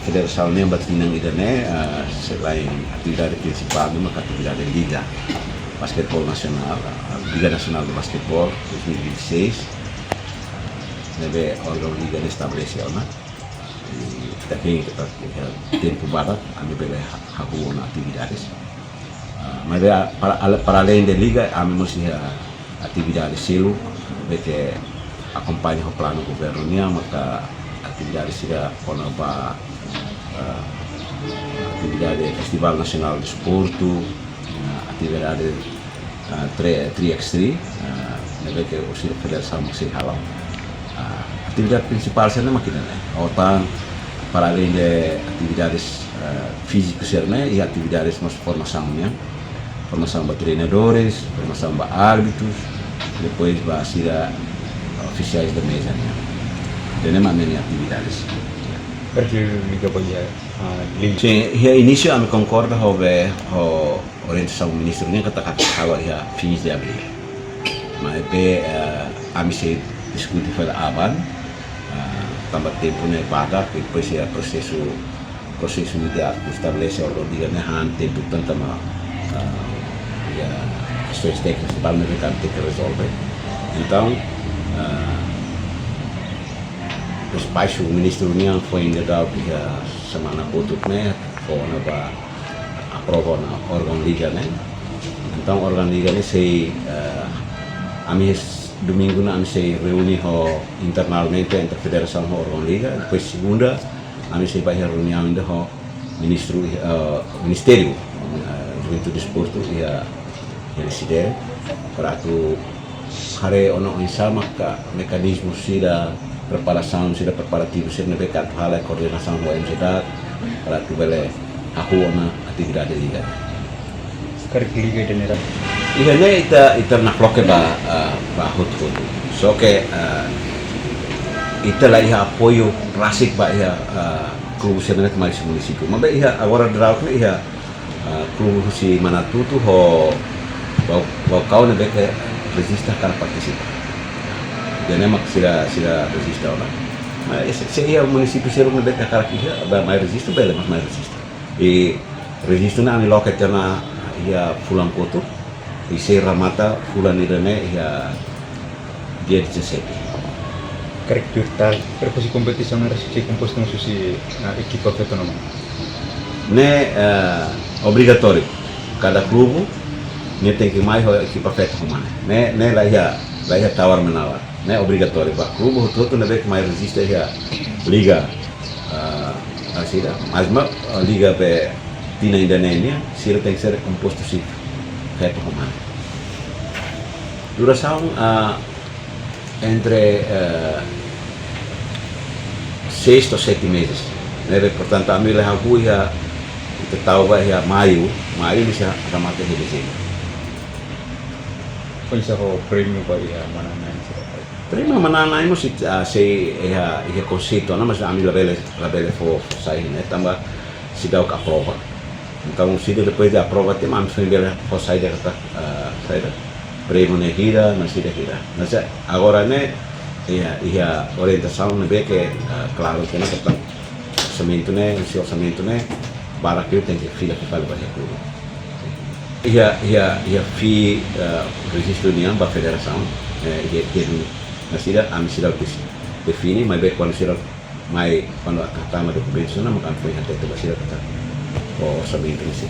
Federação nem batinang idane selain atividade principal memang atividade liga basquetebol nasional, Liga Nacional de Basquetebol 2026. Nebe órgão liga estabelece ona. Tapi kita tempo barat kami boleh hakuan atividades. Mas para além da liga, kami mesti atividades selo, que acompanha o plano governo maka atividades sila kono ba atividade Festival Nacional de Esporto, atividade 3x3, que o federação masih halal. Atividade principal sana makin otan para além de atividades físicas e atividades mais formaçãonya, formação para treinadores, formação para árbitros, depois para ser oficiais da mesa. Tem uma atividades. Liga Bahia, Sim, início kami concorda sobre a orientação do ministro nem kata kalau ia fins de abril. Mas kami se discute pada aban, tambah tempo ne paga, depois ia processo imediato estabelece o dia ne han tempo tanto ma questões técnicas para mereka tem que resolver. Então o espaço o ministro União foi ainda que semana putuk né foi na aprova na órgão liga né então órgão liga né se kami domingo na kami se reuni internalmente entre federação e órgão liga depois segunda kami se vai reunir ainda o ministério Juventude e Desporto e a decidir para tu hari ono sama ka mekanisme sida preparação sida preparativo sida nebekat hal koordinação do MCDAT para tu bele aku ona atividade liga. Sekarang liga dan era. Iya ne ita nak loke ba hut. So que ita lah iha apoio klasik ba iha clube sebenarnya mais município. Mas iha agora drauk ne iha clube si Manatutu ho bau kau ne beke resista para participar. Dan emak sila resista orang. Mas se município ser um beke cara iha ba mais resista bele mas mais resista. E resista na ani loke tena ia fulan koto. E se ramata fulan irene ia dia 17. Correcto, tal. Pero si competición era si composto no si equipo autónomo. Ne obrigatório. Cada clube ne tem que mais equipa feita humana. Ne lá ia tawar menawar. Ne obrigatório. Ba clube todo ne que mais resiste ia liga assim, mas liga be tina Indonésia, sira tem que ser composto si feita humana. Duração entre 6 ou 7 meses. Portanto, a mim lhe ia tahu ia maio bisa ramata di dezembro. Bisa ho prêmio Bahia mana Prima manana imo se ia conceito, não mas a mim labele for sair, né? Tambah se dá a prova. Então, se depois da prova tem mais família for sair da sair. Prêmio ne hira, mas hira. Mas agora né ia orientação ne que claro que não tá orçamento né, esse orçamento né, para que eu tenho que fila que fala para clube. Ia fi registro união para federação, que na cidade a cidade define, mas bem quando cidade mais quando acatama documentos não makan foi até tu cidade kata o orçamento nesse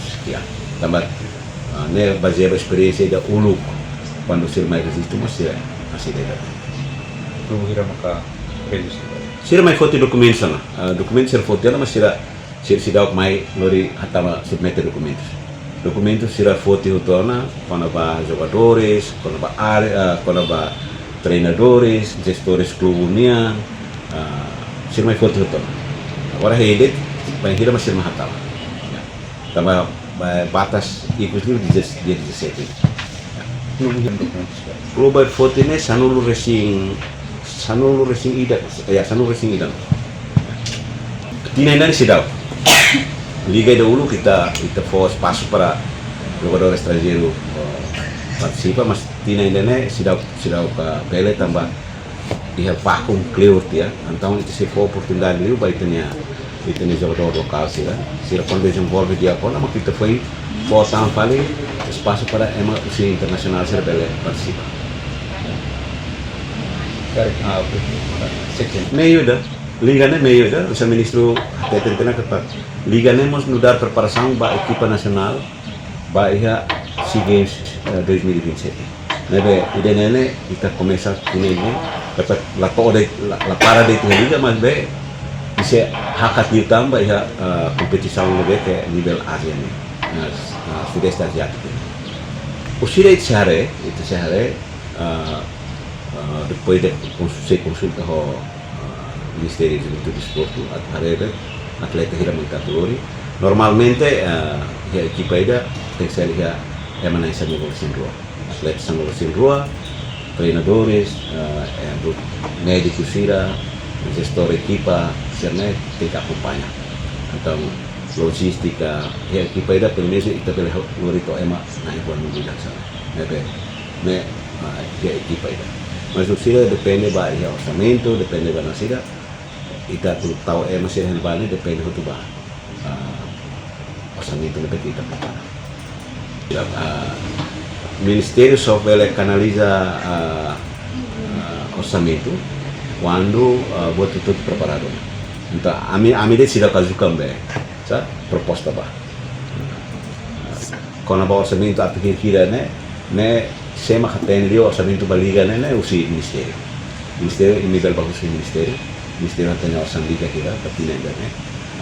sekian. Tambah ne baseado experiência da ulu quando ser mais registro masih ada. Clube hira maka registro. Sira mai foto documentos sana. Documentos sira foto mas sira mai lori hatama submeter documentos. Documentos sira foto utona quando ba jogadores, quando ba treinadores, gestores clube unia, sira mai foto utona. Agora headet, pai hira mas sira hatama. Tambah batas ikut dia 17. Clube foto ini sanulu racing idam. Tina ini sidau. Liga dahulu kita for espaço para jogador estrangeiro participa, mas tina ini sidau ka pele tambah iha vacuum clear dia, então itu se for oportunidade liu vai ter jogador local sila quando desenvolve dia quando mas kita foi botar vale espaço para ema usi internacional sila bele participa. Correct. Okay. Second. Meio da liga né meio da o ministro até tentando que liga né mos mudar preparação para a equipa nacional para iha SEA Games 2027. Nebe idenene kita começa ini dapat la para de liga mas be bisa hakat ditambah ya kompetisi lebih ke nível Asia nih, Sudeste Asiático. Usira itu sehari depois de consulta ao Ministério do Desporto, através atleta hiraman kategori. Normalmente a equipa ida tem que ser é mana essa nível senior. Atletas são nível senior, treinadores, médicos sira, gestor equipa, serna tem que acompanhar. Então logística, a equipa ida pelo menos kita boleh lorito ema na igual mungkin sana. Me a equipa ida. Mas o sira depende ba o orçamento, depende ba na sira. Ita tuh tahu masih helbane depende do ba. Orçamento na kita prepara. Ministério só vai canaliza orçamento quando buat tudo preparado. Então a mim decida caso cambe, sa proposta ba. Quando ba orçamento aplique kira ne sema katen dia orçamento baliga ne usi ministério. Ministério ini nível bagus ministério. Ministério tanya orçamento kira tapi ne ne.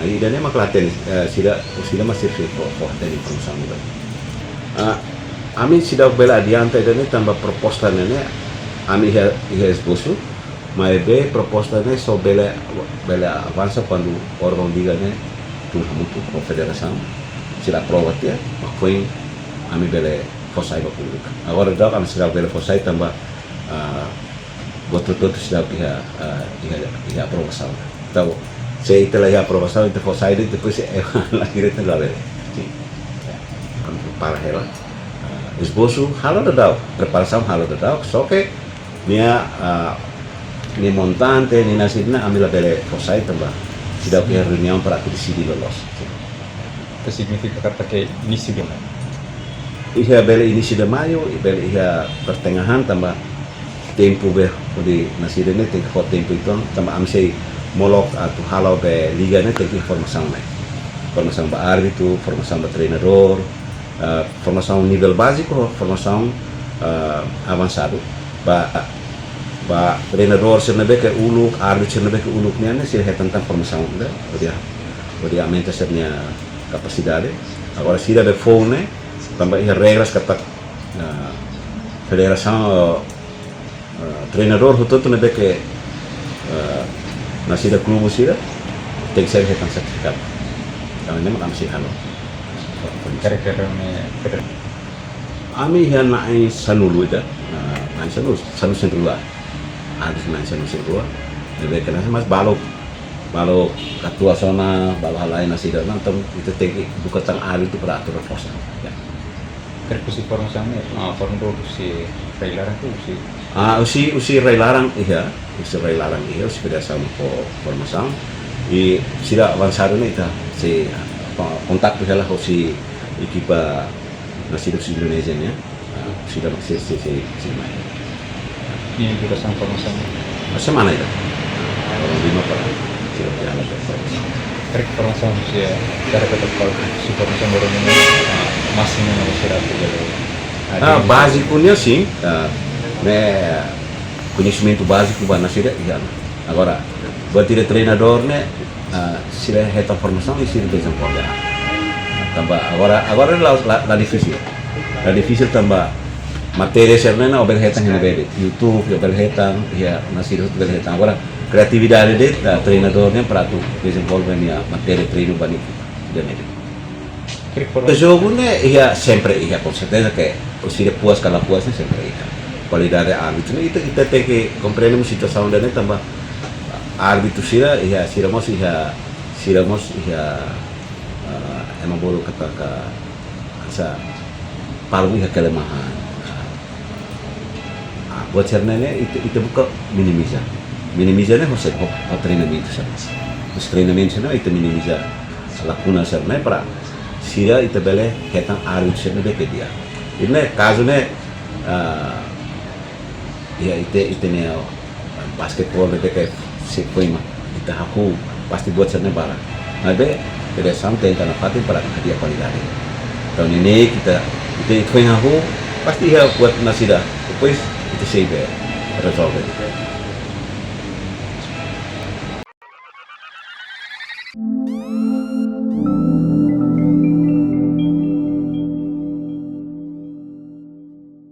Aí dan ne maklaten sila masih for tadi informação ba. Amin sida bela adianta dan tambah proposta ne ami ia esboço. Mas be proposta ne só bela avança quando órgão diga ne tu muito confederação sila prova dia foi ami bela forçai ba pública agora dá kami sila bela forçai tambah betul-betul sudah ia aprovação então se ita ia aprovação ita forçai depois lagi itu lah bela para ela esboço halo dadau preparação halo dadau só que nia ni montante ni nasidna ambil bela forçai tambah sudah punya reunião para aku decidi lolos. Itu significa kata ke início de maio. Ia bela início de maio, bela ia pertengahan tambah tempo be di nasidna tem que tempo itu tambah amsei molok atau halau be liga ne tem que informação né. Formação ba árbitro, formação ba treinador, formação nível básico, formação avançado. Ba treinador sirna be ke uluk, arbitro sirna be ke uluk niya sila tentang formação da, dia aumenta sirnya capacidade. Agora sila be phone tambah ia regras kata federação treinador hutot na be ke na sila klubu sila tem que ser tentang sertifikat. Kami memang masih halo. Kira-kira Ami ia naik sanulu ida, naik sanu sendiri. Habis main seru-seru, lebih kena mas balok katua sona balok lain nasi dan nonton itu tegi buka tang ahli itu beratur posa. Ya. Terkusi formasannya, form si Ray Larang tu usi Ray Larang iya, usi berdasar formasan. Sila avançado nih si kontak tu lah si ekipa nasi dos Indonesia nya, sila masih si main. Ini juga sang formasannya. Semana itu? 5 per sila jalan Krik formasan ya cara ketepat si formasan baru ini masih mengusahakan jadi. Basicnya sih, conhecimento básico ba nasida iya. Agora, buat tidak treinador sila heta formação e sila desenvolver. Tambah agora la difícil. La difícil tambah materi serna obel hetang ini bebe YouTube obel hetang ya nasir obel hetang agora criatividade de treinadornya para tu desenvolver ya materi treino banyak dan itu o jogo ya sempre ya com certeza que se puas kalau puasnya sempre ya qualidade árbitro itu kita tem que compreender uma situação dan tambah árbitro sira ya siramos emang baru kata sa paling ya kelemahan buat cernanya itu bukan minimisa minimiza na Jose o treinamento sa os treinamentos na ita minimiza lacuna sa na para sira ita bele hetang aru sa na beke dia ini caso ne ya ite ne basketball de beke se foi ita haku pasti buat sana bara nabe pada sampai tanah patin para hadiah qualidade tahun ini kita foi haku pasti ya buat nasida depois ita save resolve